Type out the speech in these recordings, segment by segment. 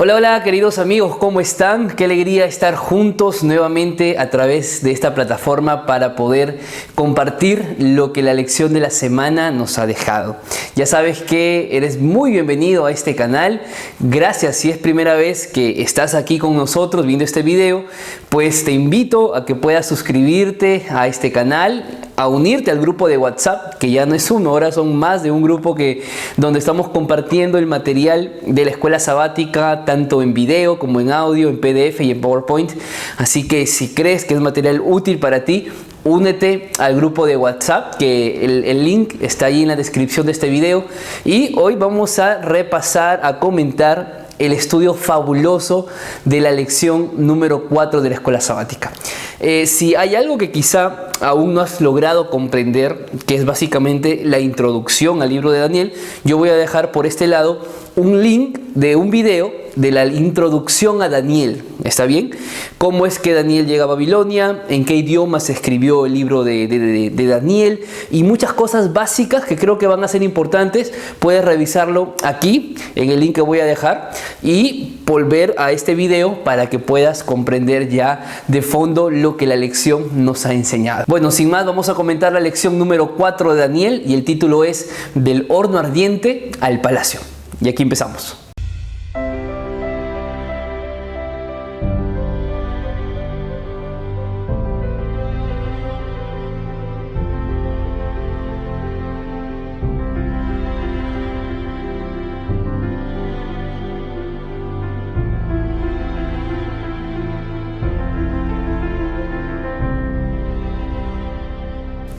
Hola, hola queridos amigos, ¿cómo están? Qué alegría estar juntos nuevamente a través de esta plataforma para poder compartir lo que la lección de la semana nos ha dejado. Ya sabes que eres muy bienvenido a este canal. Gracias si es primera vez que estás aquí con nosotros viendo este video, pues te invito a que puedas suscribirte a este canal, a unirte al grupo de WhatsApp, que ya no es uno, ahora son más de un grupo donde estamos compartiendo el material de la escuela sabática, tanto en video como en audio, en PDF y en PowerPoint. Así que si crees que es material útil para ti, únete al grupo de WhatsApp, que el link está ahí en la descripción de este video. Y hoy vamos a repasar, a comentar el estudio fabuloso de la lección número 4 de la escuela sabática. Si hay algo que quizá aún no has logrado comprender, que es básicamente la introducción al libro de Daniel, yo voy a dejar por este lado un link de un video de la introducción a Daniel. ¿Está bien? ¿Cómo es que Daniel llega a Babilonia? ¿En qué idioma se escribió el libro de Daniel? Y muchas cosas básicas que creo que van a ser importantes. Puedes revisarlo aquí, en el link que voy a dejar, y volver a este video para que puedas comprender ya de fondo lo que la lección nos ha enseñado. Bueno, sin más, vamos a comentar la lección número 4 de Daniel, y el título es Del horno ardiente al palacio. Y aquí empezamos.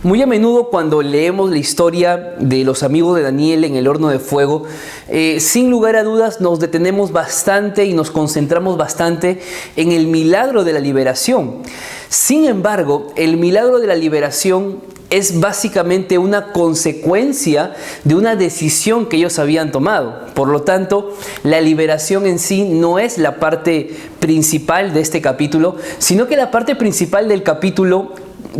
Muy a menudo cuando leemos la historia de los amigos de Daniel en el horno de fuego, sin lugar a dudas nos detenemos bastante y nos concentramos bastante en el milagro de la liberación. Sin embargo, el milagro de la liberación es básicamente una consecuencia de una decisión que ellos habían tomado. Por lo tanto, la liberación en sí no es la parte principal de este capítulo, sino que la parte principal del capítulo,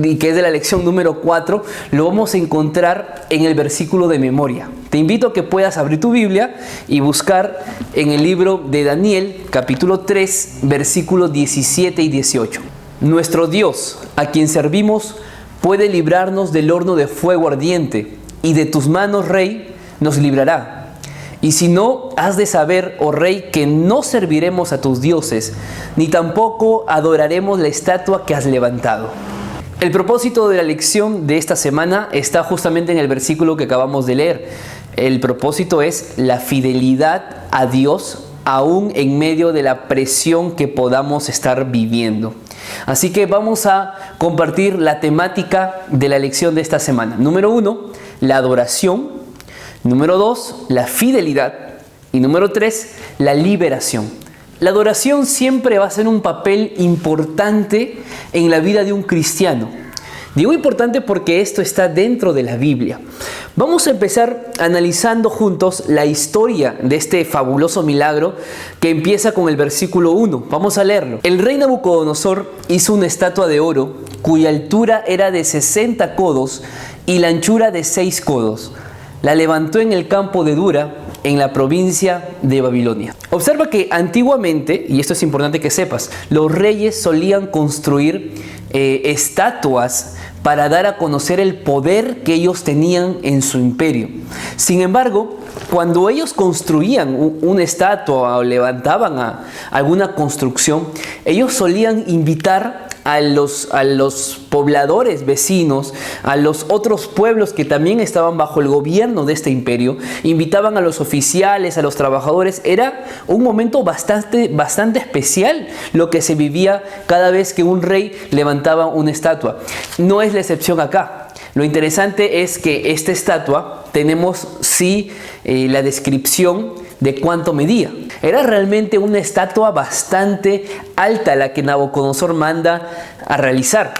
y que es de la lección número 4, lo vamos a encontrar en el versículo de memoria. Te invito a que puedas abrir tu Biblia y buscar en el libro de Daniel, capítulo 3, versículos 17 y 18. Nuestro Dios, a quien servimos, puede librarnos del horno de fuego ardiente, y de tus manos, Rey, nos librará. Y si no, has de saber, oh Rey, que no serviremos a tus dioses, ni tampoco adoraremos la estatua que has levantado. El propósito de la lección de esta semana está justamente en el versículo que acabamos de leer. El propósito es la fidelidad a Dios, aún en medio de la presión que podamos estar viviendo. Así que vamos a compartir la temática de la lección de esta semana. Número 1, la adoración. Número 2, la fidelidad. Y número 3, la liberación. La adoración siempre va a ser un papel importante en la vida de un cristiano. Digo importante porque esto está dentro de la Biblia. Vamos a empezar analizando juntos la historia de este fabuloso milagro que empieza con el versículo 1. Vamos a leerlo. El rey Nabucodonosor hizo una estatua de oro cuya altura era de 60 codos y la anchura de 6 codos. La levantó en el campo de Dura, en la provincia de Babilonia. Observa que antiguamente, y esto es importante que sepas, los reyes solían construir estatuas para dar a conocer el poder que ellos tenían en su imperio. Sin embargo, cuando ellos construían una estatua o levantaban alguna construcción, ellos solían invitar a los pobladores vecinos, a los otros pueblos que también estaban bajo el gobierno de este imperio, invitaban a los oficiales, a los trabajadores. Era un momento bastante especial lo que se vivía cada vez que un rey levantaba una estatua. No es la excepción acá. Lo interesante es que esta estatua tenemos la descripción de cuánto medía. Era realmente una estatua bastante alta la que Nabucodonosor manda a realizar.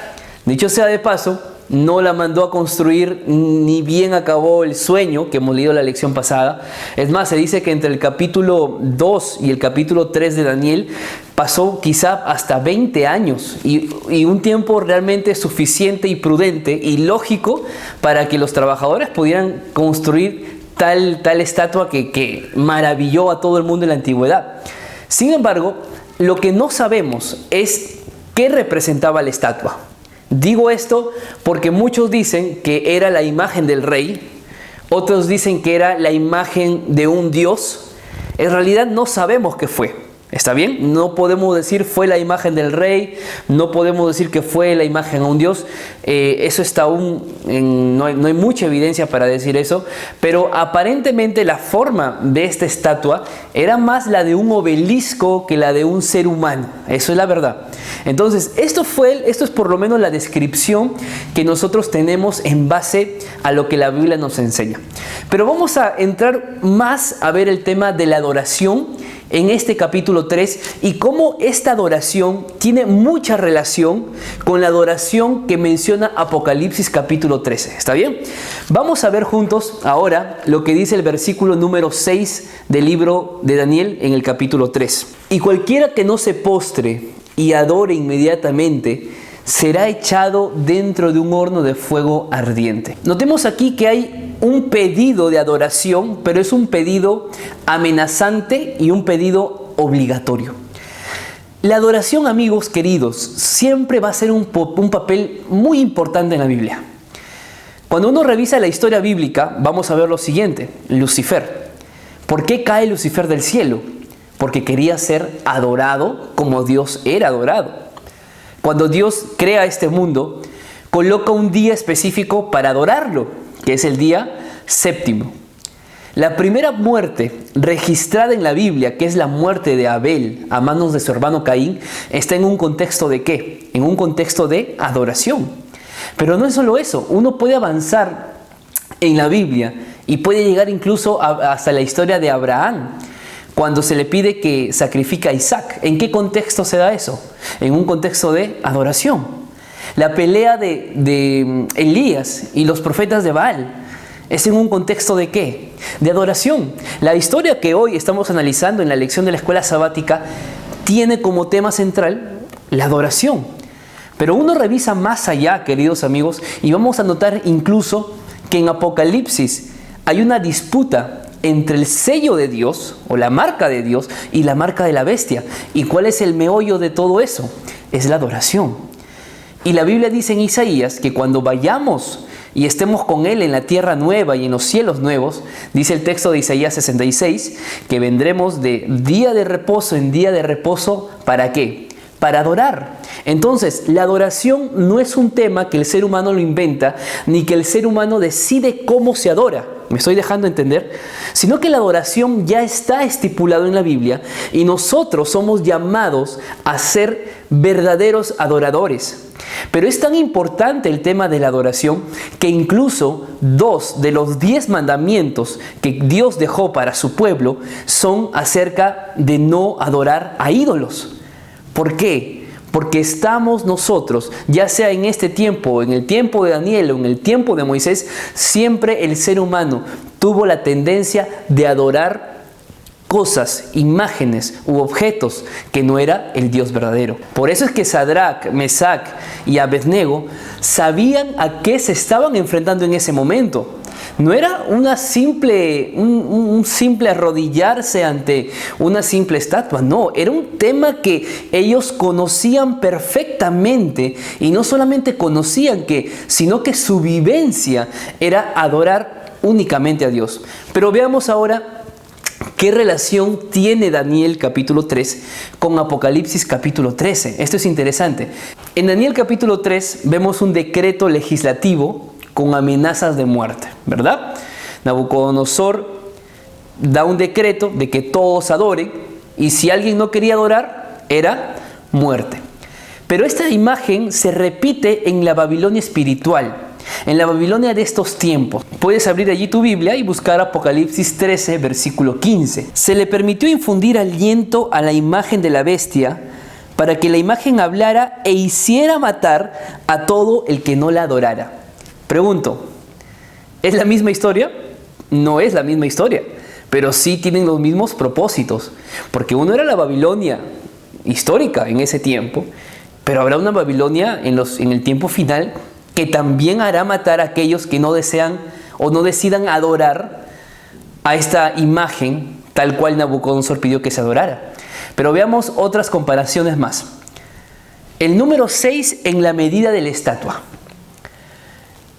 Dicho sea de paso, no la mandó a construir ni bien acabó el sueño que hemos leído en la lección pasada. Es más, se dice que entre el capítulo 2 y el capítulo 3 de Daniel pasó quizá hasta 20 años y un tiempo realmente suficiente y prudente y lógico para que los trabajadores pudieran construir tal estatua que maravilló a todo el mundo en la antigüedad. Sin embargo, lo que no sabemos es qué representaba la estatua. Digo esto porque muchos dicen que era la imagen del rey, otros dicen que era la imagen de un dios. En realidad no sabemos qué fue. ¿Está bien? No podemos decir fue la imagen del rey, no podemos decir que fue la imagen a un dios. Eso está aún, no hay mucha evidencia para decir eso, pero aparentemente la forma de esta estatua era más la de un obelisco que la de un ser humano. Eso es la verdad. Entonces, esto es por lo menos la descripción que nosotros tenemos en base a lo que la Biblia nos enseña. Pero vamos a entrar más a ver el tema de la adoración en este capítulo 3 y cómo esta adoración tiene mucha relación con la adoración que menciona Apocalipsis capítulo 13. ¿Está bien? Vamos a ver juntos ahora lo que dice el versículo número 6 del libro de Daniel en el capítulo 3. Y cualquiera que no se postre y adore inmediatamente será echado dentro de un horno de fuego ardiente. Notemos aquí que hay un pedido de adoración, pero es un pedido amenazante y un pedido obligatorio. La adoración, amigos queridos, siempre va a ser un papel muy importante en la Biblia. Cuando uno revisa la historia bíblica, vamos a ver lo siguiente. Lucifer. ¿Por qué cae Lucifer del cielo? Porque quería ser adorado como Dios era adorado. Cuando Dios crea este mundo, coloca un día específico para adorarlo, que es el día séptimo. La primera muerte registrada en la Biblia, que es la muerte de Abel a manos de su hermano Caín, está en un contexto ¿de qué? En un contexto de adoración. Pero no es solo eso, uno puede avanzar en la Biblia y puede llegar incluso hasta la historia de Abraham, cuando se le pide que sacrifique a Isaac. ¿En qué contexto se da eso? En un contexto de adoración. La pelea de Elías y los profetas de Baal es en un contexto ¿de qué? De adoración. La historia que hoy estamos analizando en la lección de la escuela sabática tiene como tema central la adoración. Pero uno revisa más allá, queridos amigos, y vamos a notar incluso que en Apocalipsis hay una disputa entre el sello de Dios o la marca de Dios y la marca de la bestia. ¿Y cuál es el meollo de todo eso? Es la adoración. Y la Biblia dice en Isaías que cuando vayamos y estemos con Él en la tierra nueva y en los cielos nuevos, dice el texto de Isaías 66, que vendremos de día de reposo en día de reposo. ¿Para qué? Para adorar. Entonces, la adoración no es un tema que el ser humano lo inventa, ni que el ser humano decide cómo se adora. ¿Me estoy dejando entender? Sino que la adoración ya está estipulado en la Biblia y nosotros somos llamados a ser verdaderos adoradores. Pero es tan importante el tema de la adoración que incluso 2 de los 10 mandamientos que Dios dejó para su pueblo son acerca de no adorar a ídolos. ¿Por qué? Porque estamos nosotros, ya sea en este tiempo, en el tiempo de Daniel o en el tiempo de Moisés, siempre el ser humano tuvo la tendencia de adorar cosas, imágenes u objetos que no era el Dios verdadero. Por eso es que Sadrach, Mesac y Abednego sabían a qué se estaban enfrentando en ese momento. No era un simple arrodillarse ante una simple estatua, no, era un tema que ellos conocían perfectamente y no solamente conocían sino que su vivencia era adorar únicamente a Dios. Pero veamos ahora ¿qué relación tiene Daniel capítulo 3 con Apocalipsis capítulo 13? Esto es interesante. En Daniel capítulo 3 vemos un decreto legislativo con amenazas de muerte, ¿verdad? Nabucodonosor da un decreto de que todos adoren y si alguien no quería adorar, era muerte. Pero esta imagen se repite en la Babilonia espiritual, en la Babilonia de estos tiempos. Puedes abrir allí tu Biblia y buscar Apocalipsis 13, versículo 15. Se le permitió infundir aliento a la imagen de la bestia para que la imagen hablara e hiciera matar a todo el que no la adorara. Pregunto, ¿es la misma historia? No es la misma historia, pero sí tienen los mismos propósitos, porque uno era la Babilonia histórica en ese tiempo, pero habrá una Babilonia en el tiempo final que también hará matar a aquellos que no desean o no decidan adorar a esta imagen tal cual Nabucodonosor pidió que se adorara. Pero veamos otras comparaciones más. El número 6 en la medida de la estatua.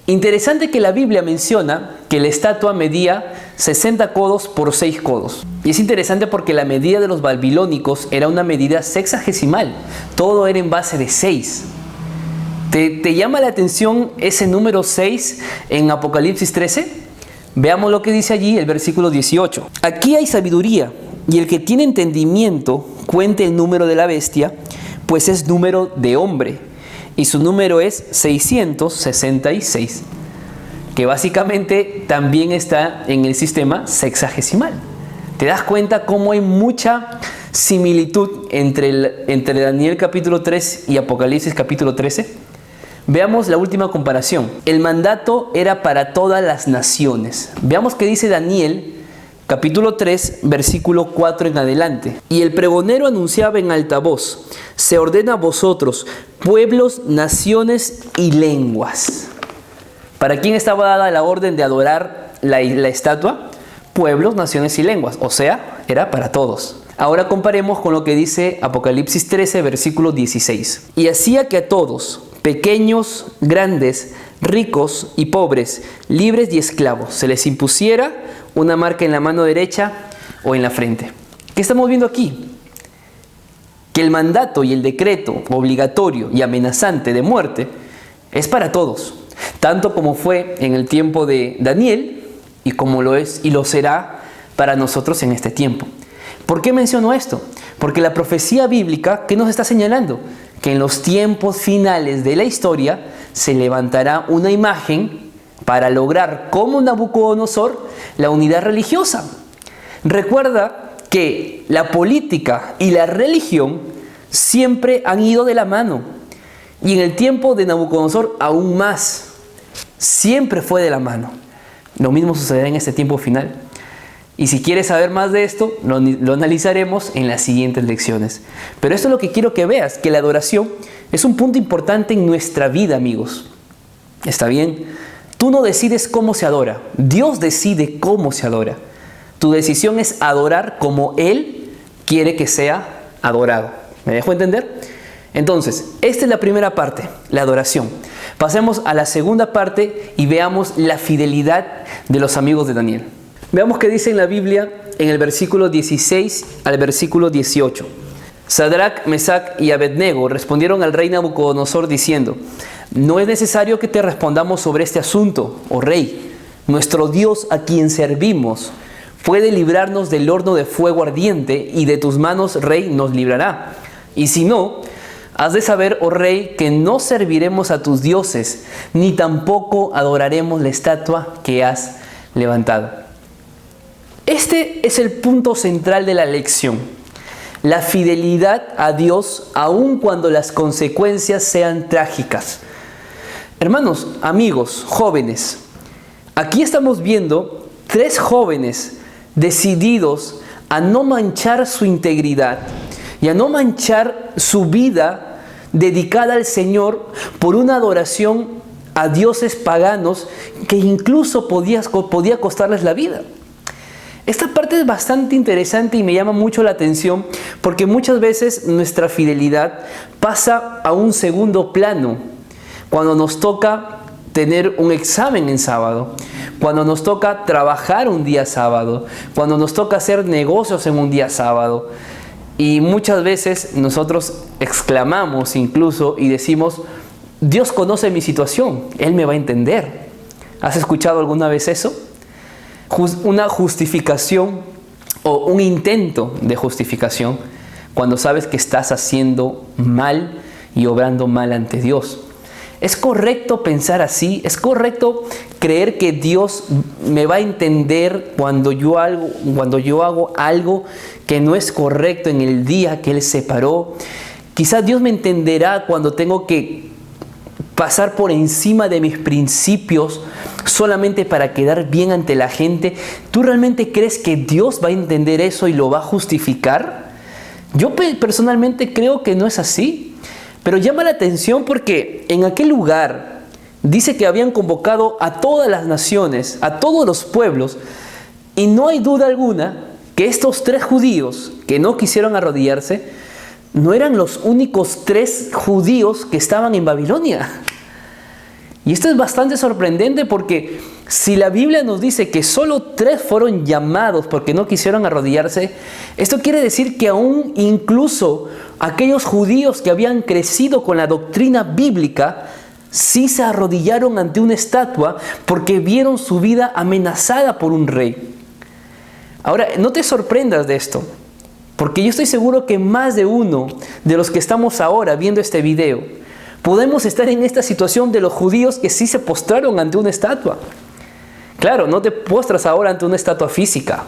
Interesante que la Biblia menciona que la estatua medía 60 codos por 6 codos. Y es interesante porque la medida de los babilónicos era una medida sexagesimal. Todo era en base de 6. ¿Te llama la atención ese número 6 en Apocalipsis 13? Veamos lo que dice allí el versículo 18. Aquí hay sabiduría, y el que tiene entendimiento cuente el número de la bestia, pues es número de hombre, y su número es 666, que básicamente también está en el sistema sexagesimal. ¿Te das cuenta cómo hay mucha similitud entre Daniel capítulo 3 y Apocalipsis capítulo 13? Veamos la última comparación. El mandato era para todas las naciones. Veamos qué dice Daniel, capítulo 3, versículo 4 en adelante. Y el pregonero anunciaba en alta voz: se ordena a vosotros, pueblos, naciones y lenguas. ¿Para quién estaba dada la orden de adorar la estatua? Pueblos, naciones y lenguas. O sea, era para todos. Ahora comparemos con lo que dice Apocalipsis 13, versículo 16. Y hacía que a todos, pequeños, grandes, ricos y pobres, libres y esclavos, se les impusiera una marca en la mano derecha o en la frente. ¿Qué estamos viendo aquí? Que el mandato y el decreto obligatorio y amenazante de muerte es para todos, tanto como fue en el tiempo de Daniel y como lo es y lo será para nosotros en este tiempo. ¿Por qué menciono esto? Porque la profecía bíblica, ¿qué nos está señalando? Que en los tiempos finales de la historia se levantará una imagen para lograr, como Nabucodonosor, la unidad religiosa. Recuerda que la política y la religión siempre han ido de la mano. Y en el tiempo de Nabucodonosor aún más. Siempre fue de la mano. Lo mismo sucederá en este tiempo final. Y si quieres saber más de esto, lo analizaremos en las siguientes lecciones. Pero esto es lo que quiero que veas, que la adoración es un punto importante en nuestra vida, amigos. ¿Está bien? Tú no decides cómo se adora. Dios decide cómo se adora. Tu decisión es adorar como Él quiere que sea adorado. ¿Me dejo entender? Entonces, esta es la primera parte, la adoración. Pasemos a la segunda parte y veamos la fidelidad de los amigos de Daniel. Veamos qué dice en la Biblia en el versículo 16 al versículo 18. Sadrac, Mesac y Abednego respondieron al rey Nabucodonosor diciendo: no es necesario que te respondamos sobre este asunto, oh rey. Nuestro Dios, a quien servimos, puede librarnos del horno de fuego ardiente, y de tus manos, rey, nos librará. Y si no, has de saber, oh rey, que no serviremos a tus dioses, ni tampoco adoraremos la estatua que has levantado. Este es el punto central de la lección. La fidelidad a Dios aun cuando las consecuencias sean trágicas. Hermanos, amigos, jóvenes, aquí estamos viendo 3 jóvenes decididos a no manchar su integridad y a no manchar su vida dedicada al Señor por una adoración a dioses paganos que incluso podía costarles la vida. Esta parte es bastante interesante y me llama mucho la atención porque muchas veces nuestra fidelidad pasa a un segundo plano cuando nos toca tener un examen en sábado, cuando nos toca trabajar un día sábado, cuando nos toca hacer negocios en un día sábado. Y muchas veces nosotros exclamamos incluso y decimos: Dios conoce mi situación, Él me va a entender. ¿Has escuchado alguna vez eso? Una justificación o un intento de justificación cuando sabes que estás haciendo mal y obrando mal ante Dios. ¿Es correcto pensar así? ¿Es correcto creer que Dios me va a entender cuando yo hago algo que no es correcto en el día que Él separó? Quizás Dios me entenderá cuando tengo que pasar por encima de mis principios solamente para quedar bien ante la gente. ¿Tú realmente crees que Dios va a entender eso y lo va a justificar? Yo personalmente creo que no es así. Pero llama la atención porque en aquel lugar dice que habían convocado a todas las naciones, a todos los pueblos, y no hay duda alguna que estos 3 judíos que no quisieron arrodillarse no eran los únicos 3 judíos que estaban en Babilonia. Y esto es bastante sorprendente porque si la Biblia nos dice que solo 3 fueron llamados porque no quisieron arrodillarse, esto quiere decir que aún incluso aquellos judíos que habían crecido con la doctrina bíblica sí se arrodillaron ante una estatua porque vieron su vida amenazada por un rey. Ahora, no te sorprendas de esto, porque yo estoy seguro que más de uno de los que estamos ahora viendo este video podemos estar en esta situación de los judíos que sí se postraron ante una estatua. Claro, no te postras ahora ante una estatua física,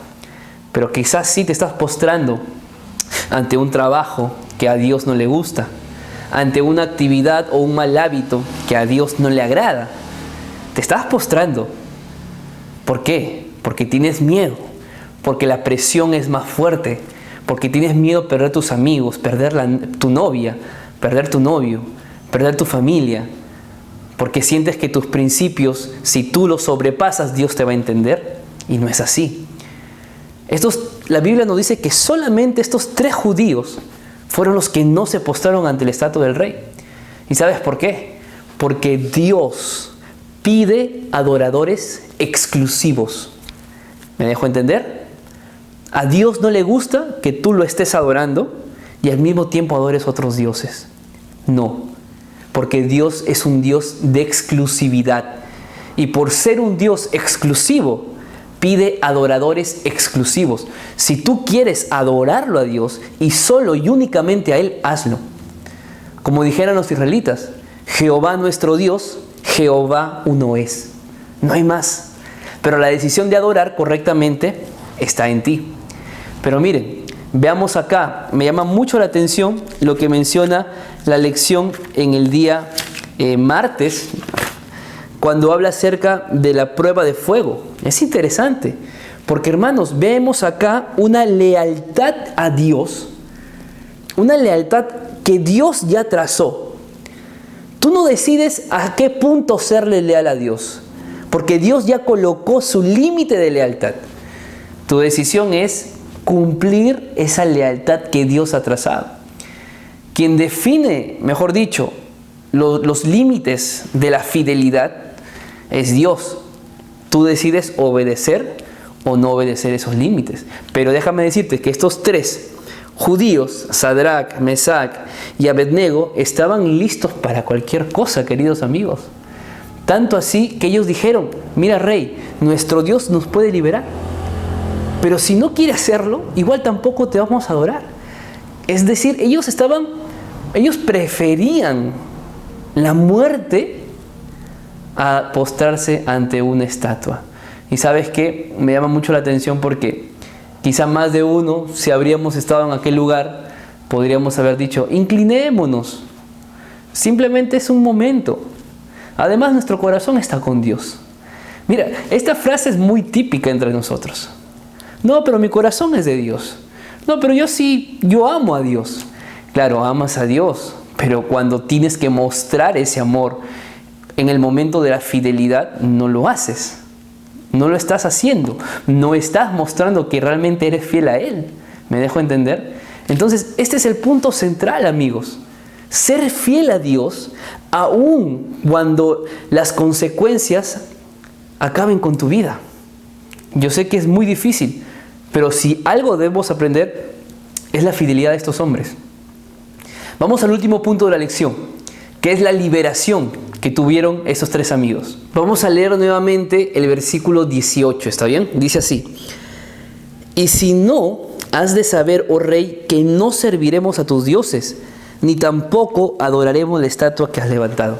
pero quizás sí te estás postrando ante un trabajo que a Dios no le gusta, ante una actividad o un mal hábito que a Dios no le agrada. Te estás postrando. ¿Por qué? Porque tienes miedo, porque la presión es más fuerte, porque tienes miedo a perder tus amigos, perder tu novia, perder tu novio, perder tu familia, porque sientes que tus principios, si tú los sobrepasas, Dios te va a entender, y no es así. La Biblia nos dice que solamente estos 3 judíos fueron los que no se postraron ante la estatua del rey. ¿Y sabes por qué? Porque Dios pide adoradores exclusivos. ¿Me dejo entender? A Dios no le gusta que tú lo estés adorando y al mismo tiempo adores otros dioses. No, porque Dios es un Dios de exclusividad. Y por ser un Dios exclusivo, pide adoradores exclusivos. Si tú quieres adorarlo a Dios y solo y únicamente a Él, hazlo. Como dijeron los israelitas, Jehová nuestro Dios, Jehová uno es. No hay más. Pero la decisión de adorar correctamente está en ti. Pero miren, veamos acá, me llama mucho la atención lo que menciona la lección en el día martes, cuando habla acerca de la prueba de fuego. Es interesante, porque hermanos, vemos acá una lealtad a Dios, una lealtad que Dios ya trazó. Tú no decides a qué punto serle leal a Dios, porque Dios ya colocó su límite de lealtad. Tu decisión es cumplir esa lealtad que Dios ha trazado. Quien define, mejor dicho, los límites de la fidelidad es Dios. Tú decides obedecer o no obedecer esos límites. Pero déjame decirte que estos 3 judíos, Sadrach, Mesach y Abednego, estaban listos para cualquier cosa, queridos amigos. Tanto así que ellos dijeron: mira, rey, nuestro Dios nos puede liberar. Pero si no quiere hacerlo, igual tampoco te vamos a adorar. Es decir, ellos preferían la muerte a postrarse ante una estatua. Y ¿sabes qué? Me llama mucho la atención porque quizá más de uno, si habríamos estado en aquel lugar, podríamos haber dicho: inclinémonos. Simplemente es un momento. Además, nuestro corazón está con Dios. Mira, esta frase es muy típica entre nosotros. No, pero mi corazón es de Dios. No, pero yo amo a Dios. Claro, amas a Dios, pero cuando tienes que mostrar ese amor en el momento de la fidelidad, no lo haces. No lo estás haciendo. No estás mostrando que realmente eres fiel a Él. ¿Me dejo entender? Entonces, este es el punto central, amigos. Ser fiel a Dios, aun cuando las consecuencias acaben con tu vida. Yo sé que es muy difícil, pero si algo debemos aprender es la fidelidad de estos hombres. Vamos al último punto de la lección, que es la liberación que tuvieron esos 3 amigos. Vamos a leer nuevamente el versículo 18, ¿está bien? Dice así: y si no, has de saber, oh rey, que no serviremos a tus dioses, ni tampoco adoraremos la estatua que has levantado.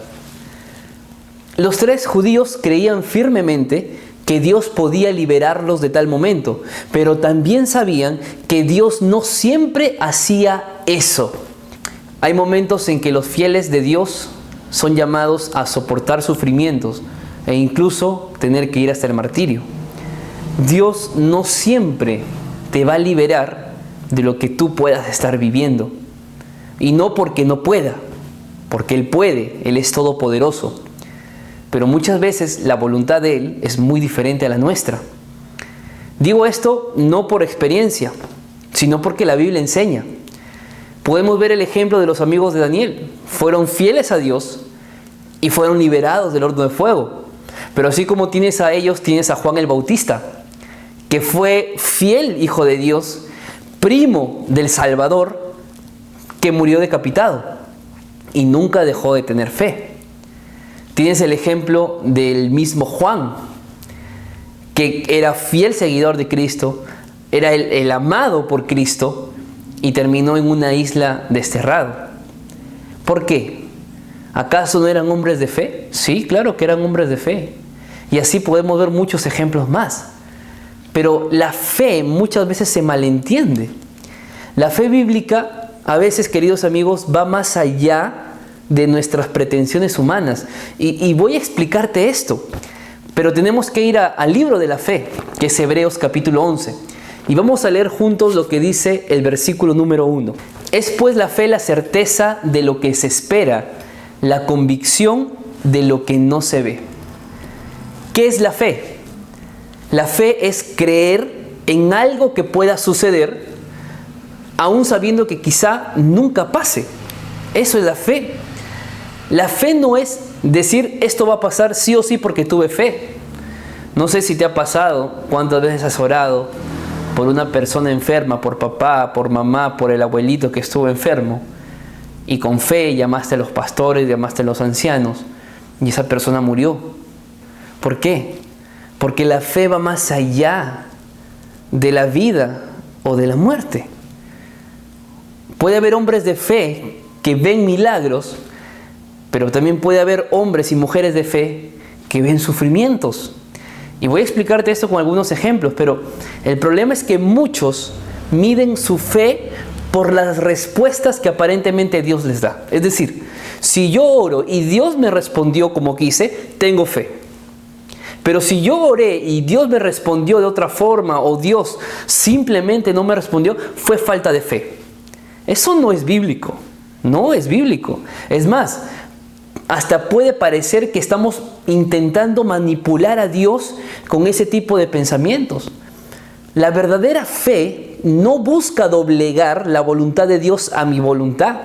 Los 3 judíos creían firmemente que Dios podía liberarlos de tal momento, pero también sabían que Dios no siempre hacía eso. Hay momentos en que los fieles de Dios son llamados a soportar sufrimientos e incluso tener que ir hasta el martirio. Dios no siempre te va a liberar de lo que tú puedas estar viviendo. Y no porque no pueda, porque Él puede, Él es todopoderoso. Pero muchas veces la voluntad de Él es muy diferente a la nuestra. Digo esto no por experiencia, sino porque la Biblia enseña. Podemos ver el ejemplo de los amigos de Daniel. Fueron fieles a Dios y fueron liberados del horno de fuego. Pero así como tienes a ellos, tienes a Juan el Bautista, que fue fiel hijo de Dios, primo del Salvador, que murió decapitado y nunca dejó de tener fe. Tienes el ejemplo del mismo Juan, que era fiel seguidor de Cristo, era el amado por Cristo y terminó en una isla desterrado. ¿Por qué? ¿Acaso no eran hombres de fe? Sí, claro que eran hombres de fe. Y así podemos ver muchos ejemplos más. Pero la fe muchas veces se malentiende. La fe bíblica, a veces, queridos amigos, va más allá de nuestras pretensiones humanas. Y voy a explicarte esto. Pero tenemos que ir al libro de la fe, que es Hebreos capítulo 11. Y vamos a leer juntos lo que dice el versículo número 1. Es pues la fe la certeza de lo que se espera, la convicción de lo que no se ve. ¿Qué es la fe? La fe es creer en algo que pueda suceder, aún sabiendo que quizá nunca pase. Eso es la fe. La fe no es decir esto va a pasar sí o sí porque tuve fe. No sé si te ha pasado, cuántas veces has orado por una persona enferma, por papá, por mamá, por el abuelito que estuvo enfermo, y con fe llamaste a los pastores, llamaste a los ancianos, y esa persona murió. ¿Por qué? Porque la fe va más allá de la vida o de la muerte. Puede haber hombres de fe que ven milagros, pero también puede haber hombres y mujeres de fe que ven sufrimientos. Y voy a explicarte esto con algunos ejemplos, pero el problema es que muchos miden su fe por las respuestas que aparentemente Dios les da. Es decir, si yo oro y Dios me respondió como quise, tengo fe. Pero si yo oré y Dios me respondió de otra forma, o Dios simplemente no me respondió, fue falta de fe. Eso no es bíblico. No es bíblico. Es más, hasta puede parecer que estamos intentando manipular a Dios con ese tipo de pensamientos. La verdadera fe no busca doblegar la voluntad de Dios a mi voluntad,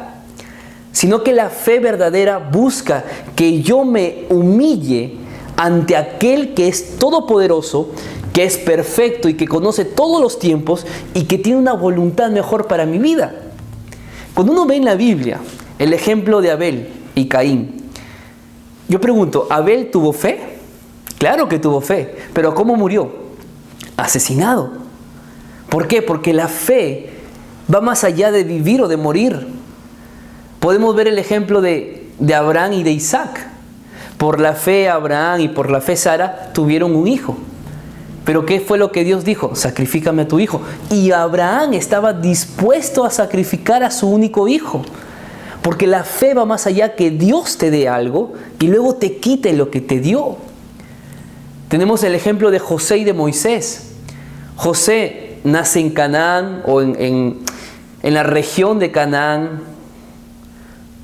sino que la fe verdadera busca que yo me humille ante aquel que es todopoderoso, que es perfecto y que conoce todos los tiempos y que tiene una voluntad mejor para mi vida. Cuando uno ve en la Biblia el ejemplo de Abel y Caín, yo pregunto, ¿Abel tuvo fe? Claro que tuvo fe, pero ¿cómo murió? Asesinado. ¿Por qué? Porque la fe va más allá de vivir o de morir. Podemos ver el ejemplo de Abraham y de Isaac. Por la fe Abraham y por la fe Sara tuvieron un hijo. Pero ¿qué fue lo que Dios dijo? Sacrifícame a tu hijo. Y Abraham estaba dispuesto a sacrificar a su único hijo. Porque la fe va más allá que Dios te dé algo y luego te quite lo que te dio. Tenemos el ejemplo de José y de Moisés. José nace en Canaán o en la región de Canaán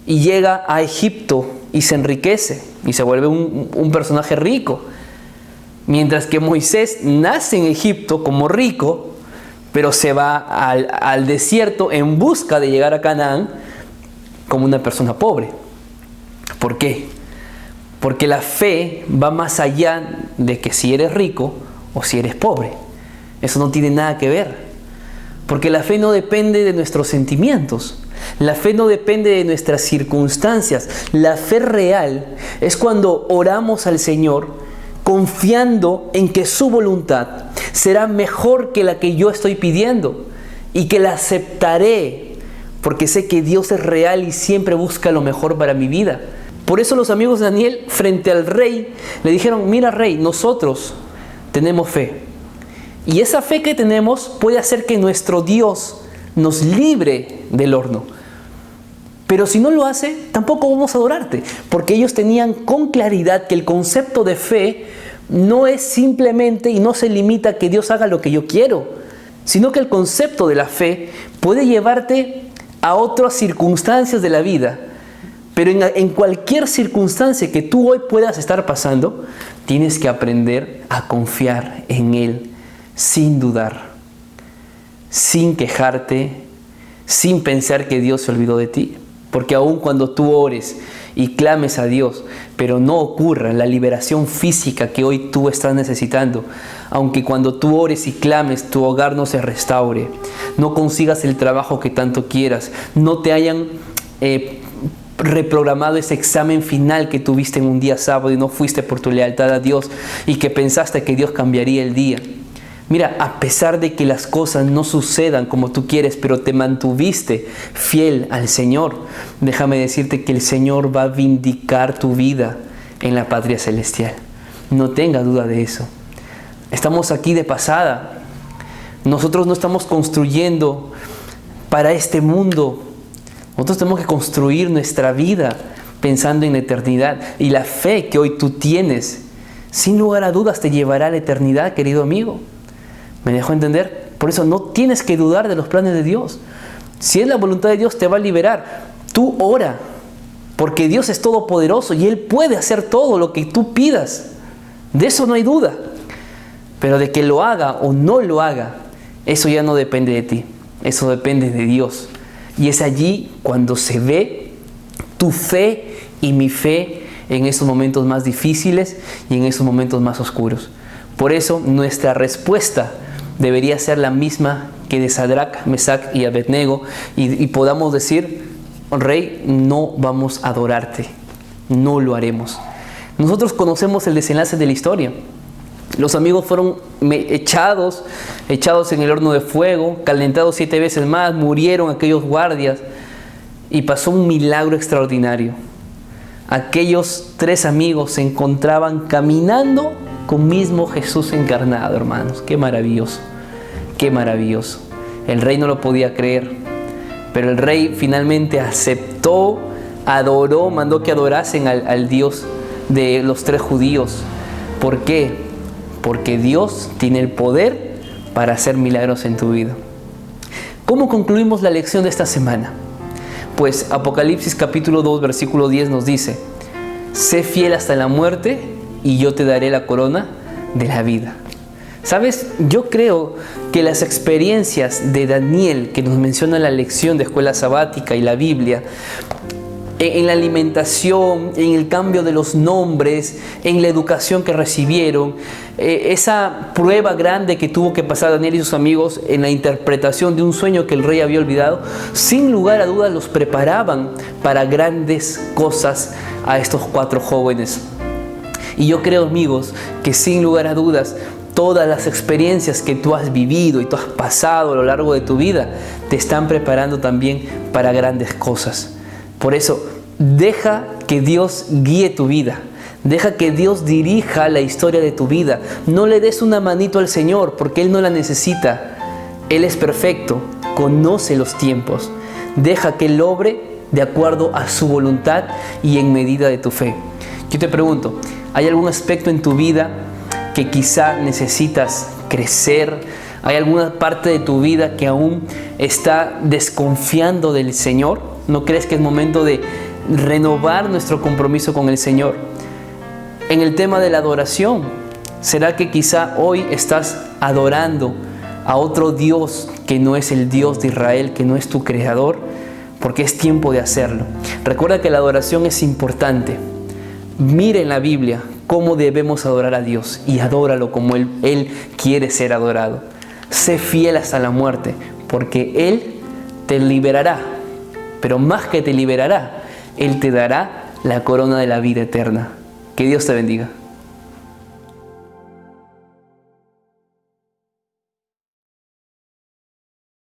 y llega a Egipto y se enriquece y se vuelve un personaje rico. Mientras que Moisés nace en Egipto como rico, pero se va al desierto en busca de llegar a Canaán como una persona pobre. ¿Por qué? Porque la fe va más allá de que si eres rico o si eres pobre. Eso no tiene nada que ver. Porque la fe no depende de nuestros sentimientos. La fe no depende de nuestras circunstancias. La fe real es cuando oramos al Señor confiando en que su voluntad será mejor que la que yo estoy pidiendo y que la aceptaré porque sé que Dios es real y siempre busca lo mejor para mi vida. Por eso los amigos de Daniel frente al rey le dijeron, mira rey, nosotros tenemos fe. Y esa fe que tenemos puede hacer que nuestro Dios nos libre del horno. Pero si no lo hace, tampoco vamos a adorarte. Porque ellos tenían con claridad que el concepto de fe no es simplemente y no se limita a que Dios haga lo que yo quiero, sino que el concepto de la fe puede llevarte a otras circunstancias de la vida. Pero en cualquier circunstancia que tú hoy puedas estar pasando, tienes que aprender a confiar en Él sin dudar, sin quejarte, sin pensar que Dios se olvidó de ti. Porque aun cuando tú ores y clames a Dios, pero no ocurra la liberación física que hoy tú estás necesitando, aunque cuando tú ores y clames tu hogar no se restaure, no consigas el trabajo que tanto quieras, no te hayan reprogramado ese examen final que tuviste en un día sábado y no fuiste por tu lealtad a Dios y que pensaste que Dios cambiaría el día. Mira, a pesar de que las cosas no sucedan como tú quieres, pero te mantuviste fiel al Señor, déjame decirte que el Señor va a vindicar tu vida en la patria celestial. No tengas duda de eso. Estamos aquí de pasada. Nosotros no estamos construyendo para este mundo. Nosotros tenemos que construir nuestra vida pensando en la eternidad. Y la fe que hoy tú tienes, sin lugar a dudas, te llevará a la eternidad, querido amigo. ¿Me dejo entender? Por eso no tienes que dudar de los planes de Dios. Si es la voluntad de Dios, te va a liberar. Tú ora, porque Dios es todopoderoso y Él puede hacer todo lo que tú pidas. De eso no hay duda. Pero de que lo haga o no lo haga, eso ya no depende de ti. Eso depende de Dios. Y es allí cuando se ve tu fe y mi fe en esos momentos más difíciles y en esos momentos más oscuros. Por eso nuestra respuesta debería ser la misma que de Sadrach, Mesach y Abednego y podamos decir: Rey, no vamos a adorarte, no lo haremos. Nosotros conocemos el desenlace de la historia. Los amigos fueron echados en el horno de fuego, calentados 7 veces más, murieron aquellos guardias y pasó un milagro extraordinario. Aquellos 3 amigos se encontraban caminando con mismo Jesús encarnado, hermanos. Qué maravilloso, qué maravilloso. El rey no lo podía creer, pero el rey finalmente aceptó, adoró, mandó que adorasen al Dios de los 3 judíos. ¿Por qué? Porque Dios tiene el poder para hacer milagros en tu vida. ¿Cómo concluimos la lección de esta semana? Pues Apocalipsis capítulo 2, versículo 10 nos dice: sé fiel hasta la muerte y yo te daré la corona de la vida. ¿Sabes? Yo creo que las experiencias de Daniel que nos menciona la lección de escuela sabática y la Biblia, en la alimentación, en el cambio de los nombres, en la educación que recibieron, esa prueba grande que tuvo que pasar Daniel y sus amigos en la interpretación de un sueño que el rey había olvidado, sin lugar a dudas los preparaban para grandes cosas a estos 4 jóvenes. Y yo creo, amigos, que sin lugar a dudas, todas las experiencias que tú has vivido y tú has pasado a lo largo de tu vida, te están preparando también para grandes cosas. Por eso, deja que Dios guíe tu vida. Deja que Dios dirija la historia de tu vida. No le des una manito al Señor porque Él no la necesita. Él es perfecto, conoce los tiempos. Deja que Él obre de acuerdo a su voluntad y en medida de tu fe. Yo te pregunto, ¿hay algún aspecto en tu vida que quizá necesitas crecer? ¿Hay alguna parte de tu vida que aún está desconfiando del Señor? ¿No crees que es momento de renovar nuestro compromiso con el Señor? En el tema de la adoración, ¿será que quizá hoy estás adorando a otro Dios que no es el Dios de Israel, que no es tu creador? Porque es tiempo de hacerlo. Recuerda que la adoración es importante. Mira en la Biblia cómo debemos adorar a Dios y adóralo como Él quiere ser adorado. Sé fiel hasta la muerte, porque Él te liberará. Pero más que te liberará, Él te dará la corona de la vida eterna. Que Dios te bendiga.